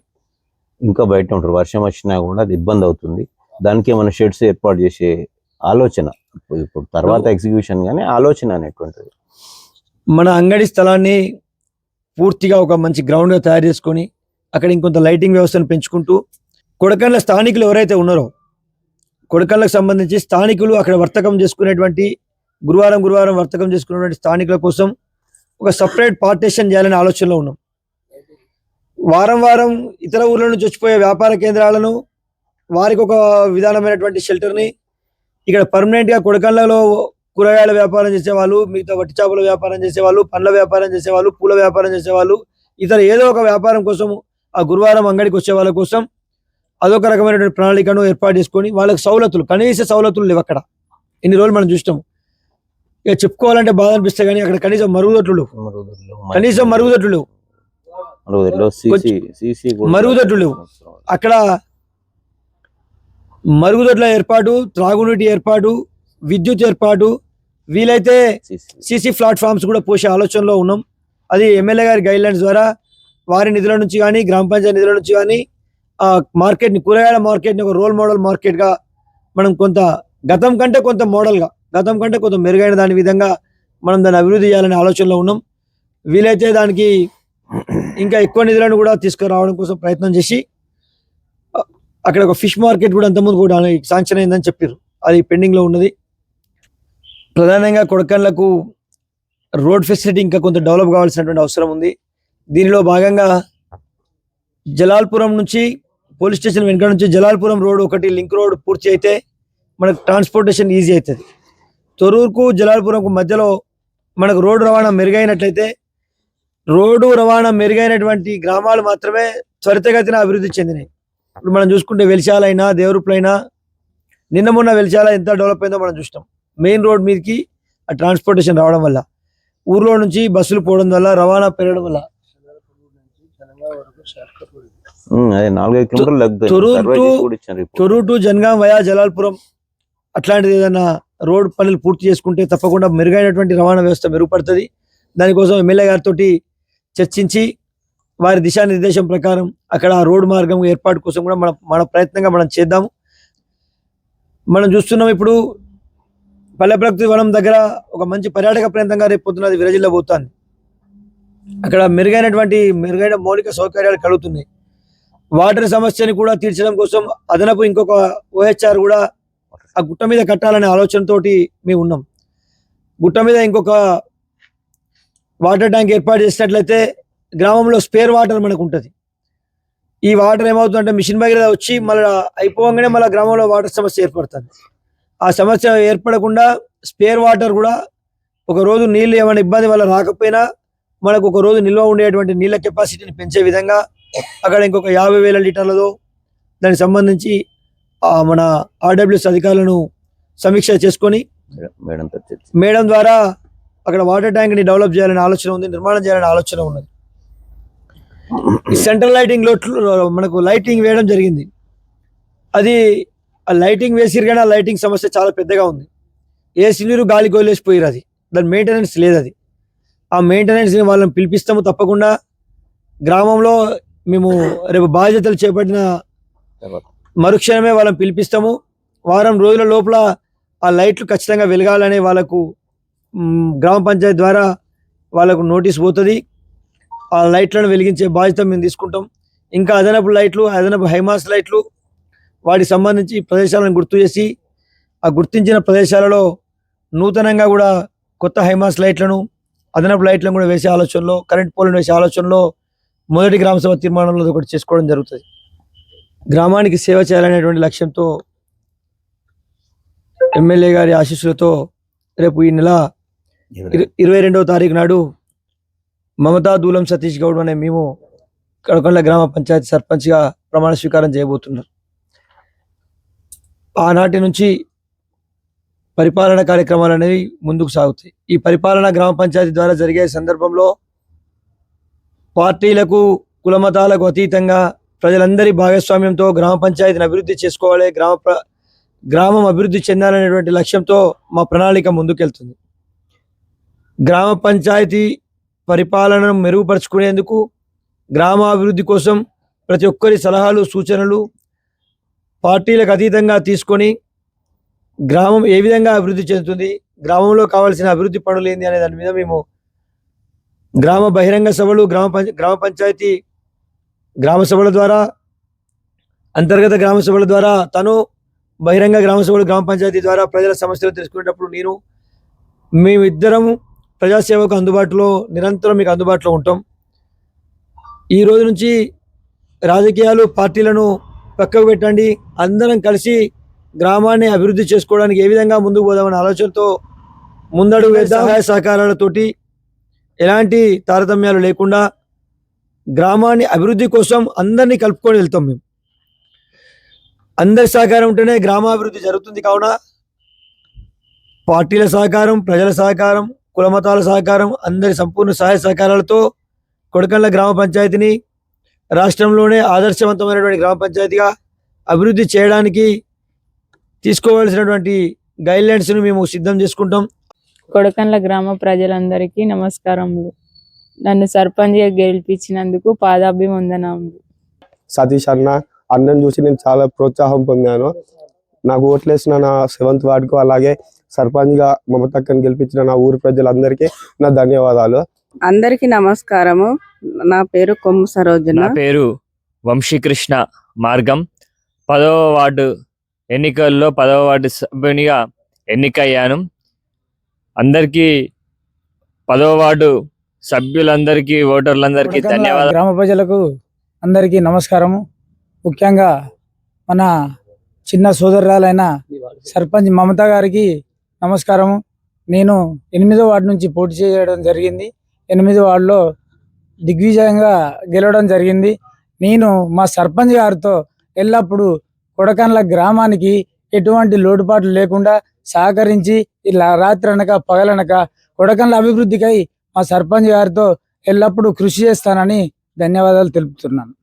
ఇంకా బయట ఉంటారు. వర్షం వచ్చినా కూడా అది ఇబ్బంది అవుతుంది. దానికి ఏమైనా షెడ్స్ ఏర్పాటు చేసే ఆలోచన ఇప్పుడు తర్వాత ఎగ్జిక్యూషన్ కానీ ఆలోచన అనేటువంటిది. మన అంగడి స్థలాన్ని పూర్తిగా ఒక మంచి గ్రౌండ్గా తయారు చేసుకొని అక్కడ ఇంకొంత లైటింగ్ వ్యవస్థను పెంచుకుంటూ కొడకండ్ల స్థానికులు ఎవరైతే ఉన్నారో కొడకండ్లకు సంబంధించి స్థానికులు అక్కడ వర్తకం చేసుకునేటువంటి గురువారం వర్తకం చేసుకునేటువంటి స్థానికుల కోసం ఒక సపరేట్ పార్టీషన్ చేయాలనే ఆలోచనలో ఉన్నాం. వారం ఇతర ఊర్ల నుంచి వచ్చిపోయే వ్యాపార కేంద్రాలను వారికి ఒక విధానమైనటువంటి షెల్టర్ని ఇక్కడ పర్మనెంట్గా కొడకండ్లలో కూరగాయల వ్యాపారం చేసేవాళ్ళు, మిగతా వట్టి చేపల వ్యాపారం చేసేవాళ్ళు, పండ్ల వ్యాపారం చేసేవాళ్ళు, పూల వ్యాపారం చేసేవాళ్ళు, ఇతర ఏదో ఒక వ్యాపారం కోసం ఆ గురువారం అంగడికి వచ్చే వాళ్ళ కోసం అదొక రకమైనటువంటి ప్రణాళికను ఏర్పాటు చేసుకొని వాళ్ళకి సౌలతులు కనీస సౌలతులు లేవు. అక్కడ ఇన్ని రోజులు మనం చూస్తాం. ఇక చెప్పుకోవాలంటే బాధ అనిపిస్తే కానీ అక్కడ కనీసం మరుగుదొడ్లు లేవు. అక్కడ మరుగుదొడ్ల ఏర్పాటు, త్రాగునీటి ఏర్పాటు, విద్యుత్ ఏర్పాటు, వీలైతే సీసీ ప్లాట్ఫామ్స్ కూడా పోసే ఆలోచనలో ఉన్నాం. అది ఎమ్మెల్యే గారి గైడ్లైన్స్ ద్వారా వారి నిధుల నుంచి కానీ గ్రామ పంచాయతీ నిధుల నుంచి కానీ ఆ మార్కెట్ని కూరగాయల మార్కెట్ని ఒక రోల్ మోడల్ మార్కెట్గా మనం కొంత గతం కంటే కొంత మెరుగైన దాని విధంగా మనం దాన్ని అభివృద్ధి చేయాలనే ఆలోచనలో ఉన్నాం. వీలైతే దానికి ఇంకా ఎక్కువ నిధులను కూడా తీసుకురావడం కోసం ప్రయత్నం చేసి అక్కడ ఒక ఫిష్ మార్కెట్ కూడా అంతకుముందు కూడా శాంక్షన్ అయిందని చెప్పారు. అది పెండింగ్లో ఉన్నది. ప్రధానంగా కొడకండ్లకు రోడ్ ఫెసిలిటీ ఇంకా కొంత డెవలప్ కావాల్సినటువంటి అవసరం ఉంది. దీనిలో భాగంగా జలాల్పురం నుంచి పోలీస్ స్టేషన్ వెనుక నుంచి జలాల్పురం రోడ్ ఒకటి లింక్ రోడ్ పూర్తి అయితే మనకు ట్రాన్స్పోర్టేషన్ ఈజీ అవుతుంది. తొర్రూరుకు జలాల్పురంకు మధ్యలో మనకు రోడ్డు రవాణా మెరుగైనట్లయితే రోడ్డు రవాణా మెరుగైనటువంటి గ్రామాలు మాత్రమే త్వరితగతిన అభివృద్ధి చెందినాయి. ఇప్పుడు మనం చూసుకుంటే వెలిశాలైనా దేవరూపులైనా నిన్న మొన్న వెలిశాల ఎంత డెవలప్ అయిందో మనం చూస్తాం. మెయిన్ రోడ్ మీదకి ఆ ట్రాన్స్పోర్టేషన్ రావడం వల్ల ఊర్లో నుంచి బస్సులు పోవడం వల్ల రవాణా పెరగడం వల్ల తొర్రూరు టు జనగాం వయా జలాల్పురం అట్లాంటిది ఏదైనా రోడ్ పనులు పూర్తి చేసుకుంటే తప్పకుండా మెరుగైనటువంటి రవాణా వ్యవస్థ మెరుగుపడుతుంది. దానికోసం ఎమ్మెల్యే గారితో చర్చించి వారి దిశానిర్దేశం ప్రకారం అక్కడ ఆ రోడ్డు మార్గం ఏర్పాటు కోసం కూడా మన ప్రయత్నంగా మనం చేద్దాము. మనం చూస్తున్నాం ఇప్పుడు పల్లె ప్రకృతి వనం దగ్గర ఒక మంచి పర్యాటక ప్రాంతంగా రేపు పొద్దున అది విరజిల్లబోతోంది. అక్కడ మెరుగైన మౌలిక సౌకర్యాలు కలుగుతున్నాయి. వాటర్ సమస్యని కూడా తీర్చడం కోసం అదనపు ఇంకొక OHR కూడా ఆ గుట్ట మీద కట్టాలనే ఆలోచనతోటి మేము ఉన్నాం. గుట్ట మీద ఇంకొక వాటర్ ట్యాంక్ ఏర్పాటు చేసినట్లయితే గ్రామంలో స్పేర్ వాటర్ మనకు ఉంటుంది. ఈ వాటర్ ఏమవుతుందంటే మిషన్ భగీరథ వచ్చి మళ్ళీ అయిపోగానే మళ్ళీ గ్రామంలో వాటర్ సమస్య ఏర్పడుతుంది. ఆ సమస్య ఏర్పడకుండా స్పేర్ వాటర్ కూడా ఒక రోజు నీళ్ళు ఏమైనా ఇబ్బంది వల్ల రాకపోయినా మనకు ఒక రోజు నిల్వ ఉండేటువంటి నీళ్ళ కెపాసిటీని పెంచే విధంగా అక్కడ ఇంకొక 50,000 లీటర్లతో దానికి సంబంధించి మన RWS అధికారులను సమీక్ష చేసుకొని మేడం ద్వారా అక్కడ వాటర్ ట్యాంక్ ని డెవలప్ చేయాలనే ఆలోచన ఉంది, నిర్మాణం చేయాలనే ఆలోచన ఉన్నది. ఈ సెంట్రల్ లైటింగ్ లో మనకు లైటింగ్ వేయడం జరిగింది. అది ఆ లైటింగ్ వేసిరు కానీ ఆ లైటింగ్ సమస్య చాలా పెద్దగా ఉంది. నీరు గాలి గోలేసిపోయారు. అది దాని మెయింటెనెన్స్ లేదు. అది ఆ మెయింటెనెన్స్ వాళ్ళని పిలిపిస్తాము తప్పకుండా. గ్రామంలో మేము రేపు బాధ్యతలు చేపట్టిన మరుక్షణమే వాళ్ళని పిలిపిస్తాము. వారం రోజుల లోపల ఆ లైట్లు ఖచ్చితంగా వెలగాలని వాళ్ళకు గ్రామ పంచాయతీ ద్వారా వాళ్ళకు నోటీస్ పోతుంది. ఆ లైట్లను వెలిగించే బాధ్యత మేము తీసుకుంటాం. ఇంకా అదనపు లైట్లు, అదనపు హైమాస్ లైట్లు వాటికి సంబంధించి ప్రదేశాలను గుర్తు చేసి ఆ గుర్తించిన ప్రదేశాలలో నూతనంగా కూడా కొత్త హైమాస్ లైట్లను, అదనపు లైట్లను కూడా వేసే ఆలోచనలో, కరెంట్ పోల్ను వేసే ఆలోచనలో మొదటి గ్రామసభ తీర్మానంలో ఒకటి చేసుకోవడం జరుగుతుంది. గ్రామానికి సేవ చేయాలనేటువంటి లక్ష్యంతో ఎమ్మెల్యే గారి ఆశీస్సులతో రేపు ఈ నెల 22వ తారీఖు నాడు మమతా దూలం సతీష్ గౌడ్ అనే మేము కడకొండ గ్రామ పంచాయతీ సర్పంచ్గా ప్రమాణ స్వీకారం చేయబోతున్నారు. ఆనాటి నుంచి పరిపాలన కార్యక్రమాలు అనేవి ముందుకు సాగుతాయి. ఈ పరిపాలన గ్రామ పంచాయతీ ద్వారా జరిగే సందర్భంలో పార్టీలకు, కులమతాలకు అతీతంగా ప్రజలందరి భాగస్వామ్యంతో గ్రామ పంచాయతీని అభివృద్ధి చేసుకోవాలి, గ్రామం అభివృద్ధి చెందాలనేటువంటి లక్ష్యంతో మా ప్రణాళిక ముందుకెళ్తుంది. గ్రామ పంచాయతీ పరిపాలనను మెరుగుపరుచుకునేందుకు, గ్రామాభివృద్ధి కోసం ప్రతి ఒక్కరి సలహాలు, సూచనలు పార్టీలకు అతీతంగా తీసుకొని గ్రామం ఏ విధంగా అభివృద్ధి చెందుతుంది, గ్రామంలో కావాల్సిన అభివృద్ధి పనులు ఏంది అనే దాని మీద మేము గ్రామ బహిరంగ సభలు, గ్రామ పంచాయతీ గ్రామ సభల ద్వారా, అంతర్గత గ్రామ సభల ద్వారా, బహిరంగ గ్రామ సభలు గ్రామ పంచాయతీ ద్వారా ప్రజల సమస్యలు తెలుసుకునేటప్పుడు మేమిద్దరం ప్రజాసేవకు అందుబాటులో, నిరంతరం మీకు అందుబాటులో ఉంటాం. ఈ రోజు నుంచి రాజకీయాలు, పార్టీలను పక్కకు పెట్టండి, అందరం కలిసి గ్రామాన్ని అభివృద్ధి చేసుకోవడానికి ఏ విధంగా ముందుకు పోదామనే ఆలోచనతో ముందడుగు వేద్దాం. సహాయ సహకారాలతోటి ఎలాంటి తారతమ్యాలు లేకుండా గ్రామాన్ని అభివృద్ధి కోసం అందరినీ కలుపుకొని వెళ్తాం. మేము అందరి సహకారం ఉంటేనే గ్రామాభివృద్ధి జరుగుతుంది. కావున పార్టీల సహకారం, ప్రజల సహకారం, కులమతాల సహకారం, అందరి సంపూర్ణ సహాయ సహకారాలతో కొడకండ్ల గ్రామ పంచాయతీని రాష్ట్రంలోనే ఆదర్శవంతమైనటువంటి గ్రామ పంచాయతీగా అభివృద్ధి చేయడానికి తీసుకోవాల్సినటువంటి గైడ్లైన్స్ను మేము సిద్ధం చేసుకుంటాం. కొడకండ్ల గ్రామ ప్రజలందరికీ నమస్కారములు. నన్ను సర్పంచ్గా గెలిపించినందుకు పాదాభివందనములు. సతీష్ అన్నను చూసి నేను చాలా ప్రోత్సాహం పొందాను. నాకు ఓట్లేసిన నా 7th వార్డుకు, అలాగే సర్పంచ్గా మమతక్కని గెలిపించిన నా ఊరు ప్రజలందరికీ నా ధన్యవాదాలు. అందరికీ నమస్కారము. నా పేరు కొమ్ము సరోజన. నా పేరు వంశీకృష్ణ మార్గం. 10వ వార్డు ఎన్నికల్లో 10వ వార్డు సభ్యునిగా ఎన్నికయ్యాను. అందరికీ 10వ వార్డు సభ్యులందరికీ, ఓటర్లందరికీ ధన్యవాదాలు. గ్రామ ప్రజలకు అందరికీ నమస్కారము. ముఖ్యంగా మన చిన్న సోదరురాలైన సర్పంచ్ మమత గారికి నమస్కారము. నేను 8వ వార్డు నుంచి పోటీ చేయడం జరిగింది. 8వ వార్డులో దిగ్విజయంగా గెలవడం జరిగింది. నేను మా సర్పంచ్ గారితో ఎల్లప్పుడూ కొడకండ్ల గ్రామానికి ఎటువంటి లోటుపాట్లు లేకుండా సహకరించి ఇలా రాత్రనక పగలనక కొడకండ్ల అభివృద్ధికై మా సర్పంచ్ గారితో ఎల్లప్పుడూ కృషి చేస్తానని ధన్యవాదాలు తెలుపుతున్నాను.